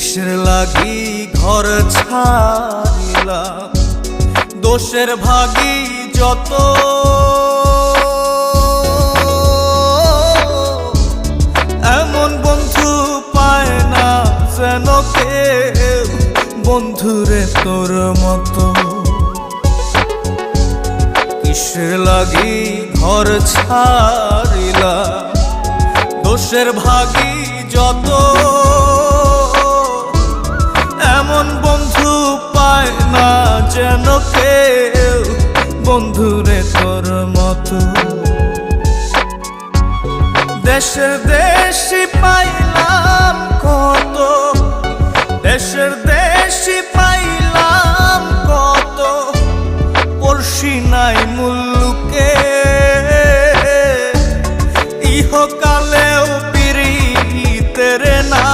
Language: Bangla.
কিসের লাগি ঘর ছাড়িলাম, দোষের ভাগী যত, এমন বন্ধু পায় না যেন কেউ, বন্ধুরে তোর মতো। কিসের লাগি ঘর ছাড়িলাম, দোষের ভাগী যত, এমন বন্ধু পায় না যেন কেউ, বন্ধুরে তোর মতো। দেশে দেশে পাইলাম